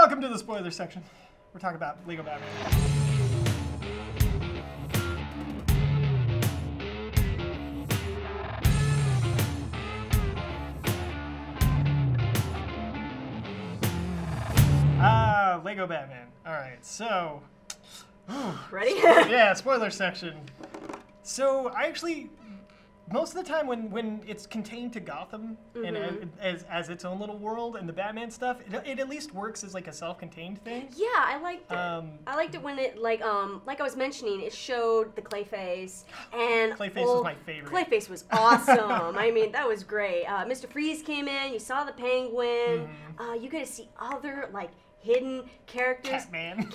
Welcome to the spoiler section. We're talking about Lego Batman. Lego Batman. All right, so... Ready? Yeah, spoiler section. So, I actually... Most of the time when it's contained to Gotham and as its own little world and the Batman stuff, it at least works as like a self-contained thing. Yeah, I liked it. I liked it when it like I was mentioning, it showed the Clayface and Clayface was my favorite. Clayface was awesome. I mean, that was great. Mr. Freeze came in. You saw the Penguin. You get to see other like hidden characters. Catman.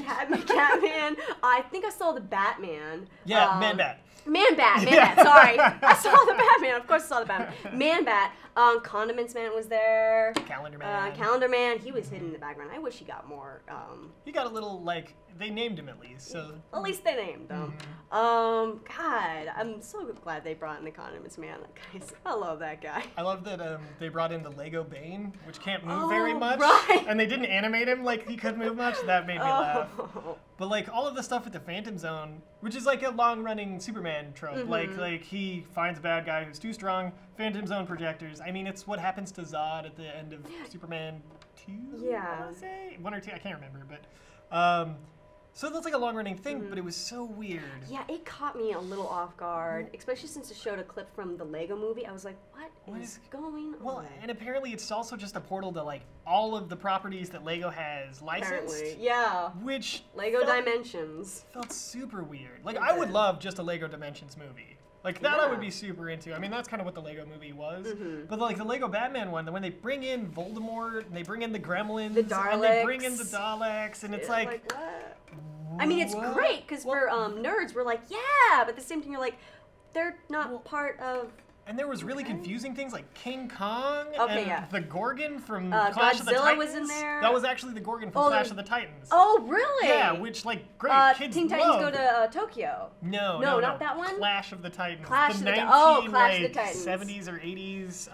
I think I saw the Batman. Yeah, Man-Bat. Man-Bat, sorry. I saw the Batman, of course I saw the Batman. Man-Bat, Condiments Man was there. Calendar Man. Calendar Man, he was hidden in the background. I wish he got more. He got a little, like, they named him at least, so. At least they named him. God, I'm so glad they brought in the Condiments Man. Guys, I love that guy. I love that they brought in the Lego Bane, which can't move very much. Right. And they didn't animate him like he could move much. That made me laugh. But like all of the stuff with the Phantom Zone, which is like a long-running Superman trope, like he finds a bad guy who's too strong, Phantom Zone projectors. I mean, it's what happens to Zod at the end of Superman 2. Yeah. I want to say 1 or 2. I can't remember, but so that's like a long-running thing, but it was so weird. Yeah, it caught me a little off guard, especially since it showed a clip from the Lego movie. I was like, what is going on? Well, and apparently it's also just a portal to like all of the properties that Lego has licensed. Apparently, yeah. Which Lego Dimensions felt super weird. Like I would love just a Lego Dimensions movie. Like that I would be super into. I mean, that's kind of what the Lego movie was. But like the Lego Batman one, when they bring in Voldemort, and they bring in the Gremlins, the Daleks, and they bring in the Daleks, and it's like what? I mean, it's great because for nerds, we're like, yeah, but at the same time, you're like, they're not part of. And there was really confusing things like King Kong and the Gorgon from Clash of the Titans. Godzilla was in there. That was actually the Gorgon from Clash of the Titans. Oh, really? Yeah, which like great kids Teen Titans go to Tokyo. No, not that one. Clash of the Titans. Clash the of the Clash of the 70s or 80s.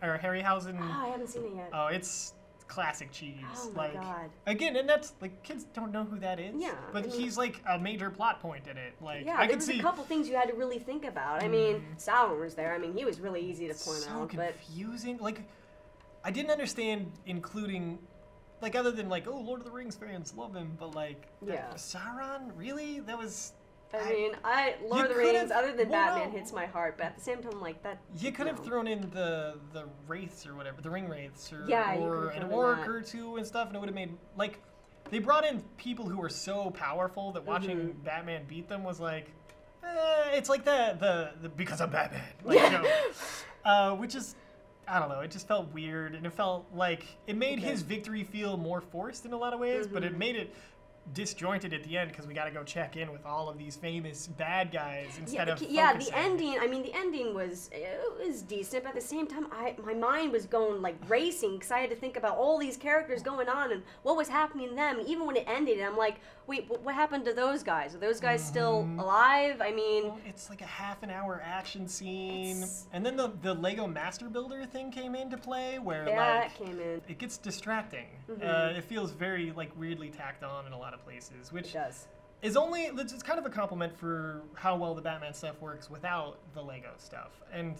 Harryhausen. Oh, I haven't seen it yet. Oh, it's classic cheese. Oh my God. Again, and that's like kids don't know who that is. Yeah. But he's like a major plot point in it. Like yeah, I there could was see a couple things you had to really think about. I mean, Sauron was there. I mean, he was really easy to point out. So confusing. Like I didn't understand including like other than like, oh, Lord of the Rings fans love him, but like Sauron? Really? That was I mean, Lord of the Rings, other than Batman, hits my heart, but at the same time, like that. You could have thrown in the wraiths or whatever, the ring wraiths, or an orc or two and stuff, and it would have made like they brought in people who were so powerful that watching Batman beat them was like, it's like the because I'm Batman, like, which is. I don't know, it just felt weird, and it felt like it made his victory feel more forced in a lot of ways, but it made it disjointed at the end because we got to go check in with all of these famous bad guys instead of focusing. The ending. I mean, the ending was decent, but at the same time, my mind was going like racing because I had to think about all these characters going on and what was happening to them. Even when it ended, I'm like, wait, what happened to those guys? Are those guys still alive? I mean, it's like a half an hour action scene, and then the Lego Master Builder thing came into play where it gets distracting. It feels very like weirdly tacked on in a lot of places, which is only it's kind of a compliment for how well the Batman stuff works without the Lego stuff. And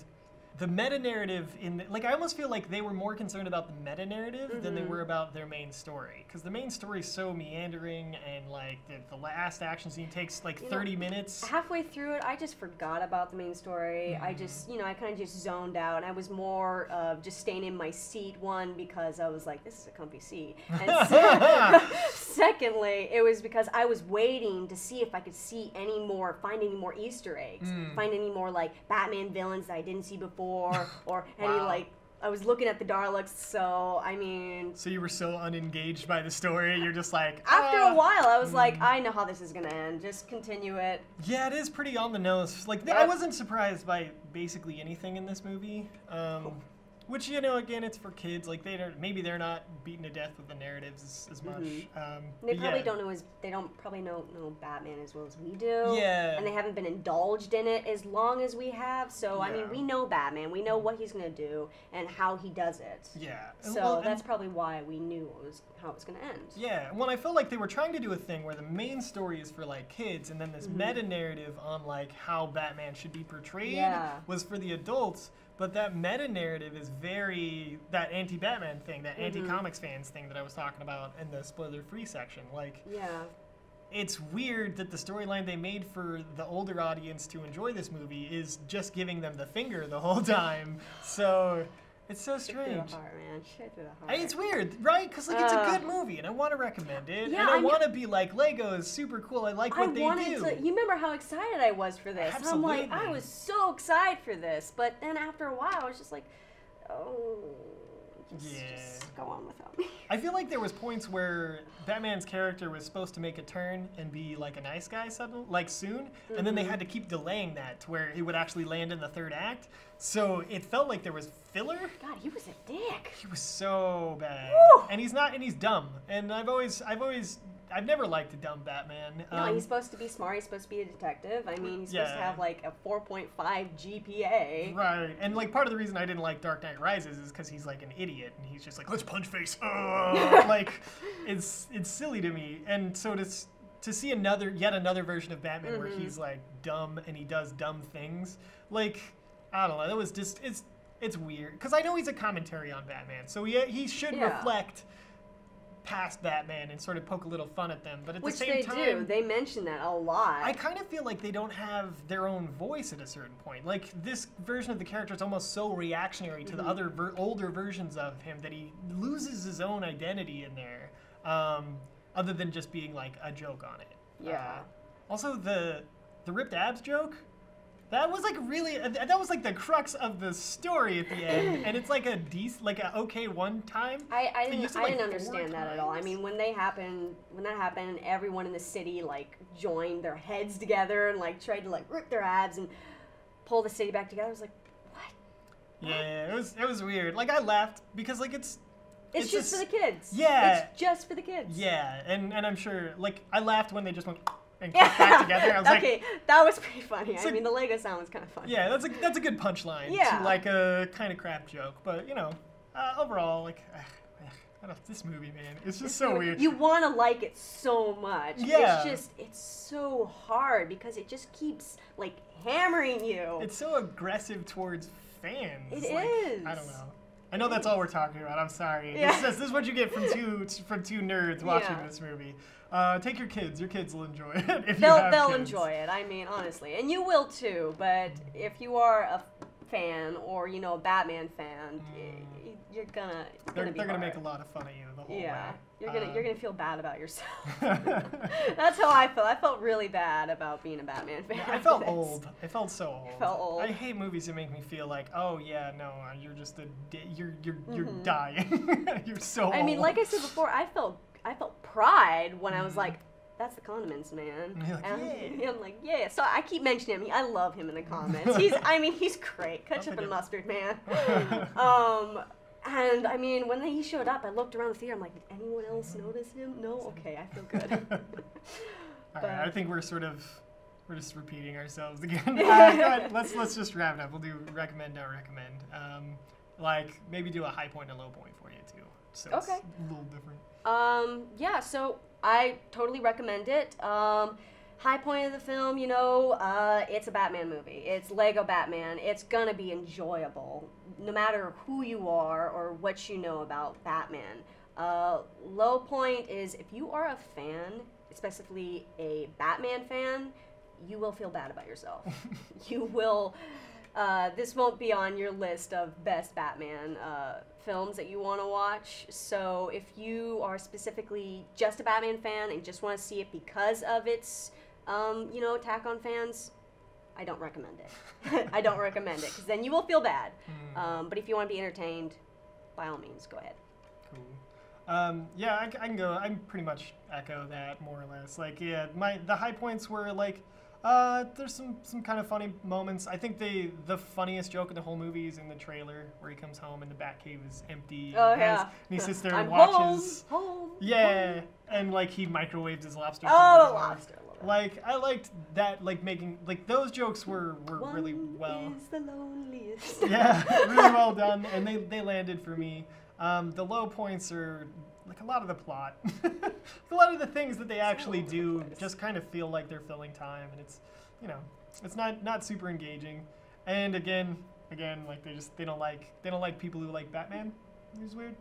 the meta narrative I almost feel like they were more concerned about the meta narrative than they were about their main story, because the main story is so meandering, and like the last action scene takes like 30 minutes. Halfway through it, I just forgot about the main story. I just I kind of just zoned out, and I was more just staying in my seat. One, because I was like, this is a comfy seat, and secondly, it was because I was waiting to see if I could find any more Easter eggs, find any more like Batman villains that I didn't see before. Or any like I was looking at the Daleks, so I mean. So you were so unengaged by the story, you're just like. After a while, I was like, I know how this is gonna end. Just continue it. Yeah, it is pretty on the nose. Like I wasn't surprised by basically anything in this movie. Which, you know, again, it's for kids. Like, maybe they're not beaten to death with the narratives as much. They probably don't probably know Batman as well as we do. Yeah. And they haven't been indulged in it as long as we have. So, I mean, we know Batman. We know what he's going to do and how he does it. Yeah. So that's probably why we knew how it was going to end. Yeah. Well, I felt like they were trying to do a thing where the main story is for, like, kids, and then this meta-narrative on, like, how Batman should be portrayed was for the adults. But that meta-narrative is very, that anti-Batman thing, that anti-comics fans thing that I was talking about in the spoiler-free section. Like, it's weird that the storyline they made for the older audience to enjoy this movie is just giving them the finger the whole time. So, it's so strange. Shit through the heart, man. Shit through the heart. It's weird, right? Because, like, it's a good movie, and I want to recommend it. Yeah, and I want to be like, Lego is super cool. I like what they do. You remember how excited I was for this? Absolutely. I'm like, I was so excited for this. But then after a while, I was just like, oh, just go on without me. I feel like there was points where Batman's character was supposed to make a turn and be like a nice guy soon, and then they had to keep delaying that to where it would actually land in the third act. So it felt like there was filler. God, he was a dick. He was so bad. Woo! And he's dumb. And I've never liked a dumb Batman. No, he's supposed to be smart. He's supposed to be a detective. I mean, he's supposed to have like a 4.5 GPA. Right. And like part of the reason I didn't like Dark Knight Rises is because he's like an idiot and he's just like, let's punch face. Like, it's silly to me. And so to see yet another version of Batman where he's like dumb and he does dumb things, like, I don't know. That was just it's weird because I know he's a commentary on Batman, so he should reflect past Batman and sort of poke a little fun at them. But at the same time, which they do. They mention that a lot. I kind of feel like they don't have their own voice at a certain point. Like this version of the character is almost so reactionary to the other older versions of him that he loses his own identity in there, other than just being like a joke on it. Yeah. Also, the ripped abs joke. That was like that was like the crux of the story at the end, and it's like a okay one time. I didn't understand that at all. I mean, when that happened, and everyone in the city like joined their heads together and like tried to like rip their abs and pull the city back together. I was like, what? Yeah, it was weird. Like I laughed because like it's just for the kids. Yeah, it's just for the kids. Yeah, and I'm sure like I laughed when they just went and kicked back together. I was okay, that was pretty funny. I mean, the Lego sound was kind of funny. Yeah, that's a good punchline to like a kind of crap joke. But you know, overall, like, this movie, man, it's just so weird. You want to like it so much. Yeah. It's so hard because it just keeps like hammering you. It's so aggressive towards fans. It is. I don't know. I know that's all we're talking about. I'm sorry. Yeah. This is what you get from two nerds watching this movie. Take your kids. Your kids will enjoy it. If they'll enjoy it. I mean, honestly, and you will too. But if you are a fan or a Batman fan, they're gonna make a lot of fun of you the whole way. You're gonna feel bad about yourself. That's how I felt. I felt really bad about being a Batman fan. I felt old. I felt so old. I felt old. I hate movies that make me feel like, oh yeah, no, you're just you're dying. You're so old. I mean, like I said before, I felt pride when I was like, that's the Condiments Man. And you're like, I'm like, yeah. So I keep mentioning him. I love him in the comments. He's great. Ketchup and mustard man. And I mean, when he showed up, I looked around the theater. I'm like, did anyone else notice him? No? Okay, I feel good. All right, I think we're just repeating ourselves again. Go ahead, let's just wrap it up. We'll do recommend, don't recommend. Like maybe do a high point and a low point for you too. So it's a little different. Yeah, so I totally recommend it. High point of the film, it's a Batman movie. It's Lego Batman. It's gonna be enjoyable, no matter who you are or what you know about Batman. Low point is if you are a fan, especially a Batman fan, you will feel bad about yourself. You will. This won't be on your list of best Batman films that you want to watch. So if you are specifically just a Batman fan and just want to see it because of its, attack on fans, I don't recommend it. I don't recommend it because then you will feel bad. But if you want to be entertained, by all means, go ahead. Cool. Yeah, I can go. I pretty much echo that more or less. Like, yeah, the high points were like, There's some kind of funny moments. I think the funniest joke in the whole movie is in the trailer where he comes home and the Batcave is empty. Oh, yeah. And he sits there and I'm watches. Home. Yeah, and like he microwaves his lobster. Oh, the lobster. Like I liked that, like making like those jokes were really well. Is the loneliest. Yeah, really well done, and they landed for me. The low points are like a lot of the plot, a lot of the things that they actually do just kind of feel like they're filling time, and it's it's not super engaging. And again, like they don't like people who like Batman. It's weird.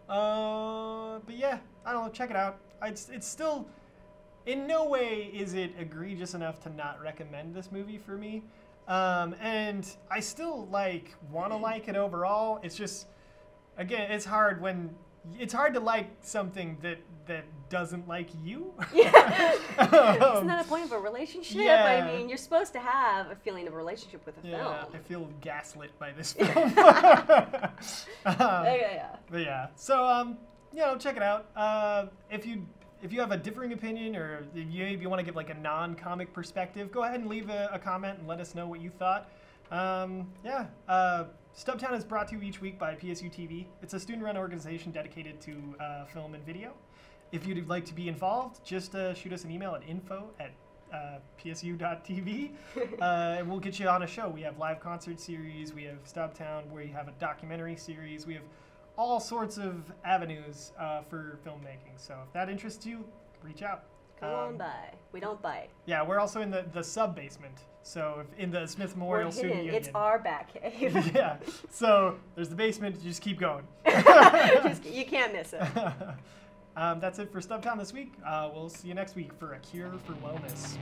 But yeah, I don't know. Check it out. It's still. In no way is it egregious enough to not recommend this movie for me. And I still want to like it overall. It's just, again, it's hard to like something that doesn't like you. Yeah. Isn't that a point of a relationship? Yeah. I mean, you're supposed to have a feeling of a relationship with a film. I feel gaslit by this film. Yeah. But yeah, so check it out. If you have a differing opinion, or if you want to give like a non-comic perspective, go ahead and leave a comment and let us know what you thought. Sutbtown is brought to you each week by PSU TV. It's a student-run organization dedicated to film and video. If you'd like to be involved, just shoot us an email at info@psu.tv, and we'll get you on a show. We have live concert series, we have Sutbtown, where you have a documentary series, we have all sorts of avenues for filmmaking. So if that interests you, reach out. Come on by. We don't bite. Yeah, we're also in the sub-basement. So if in the Smith Memorial Student Union. It's our Batcave. Yeah. So there's the basement. You just keep going. You can't miss it. That's it for Sutbtown this week. We'll see you next week for A Cure for Wellness.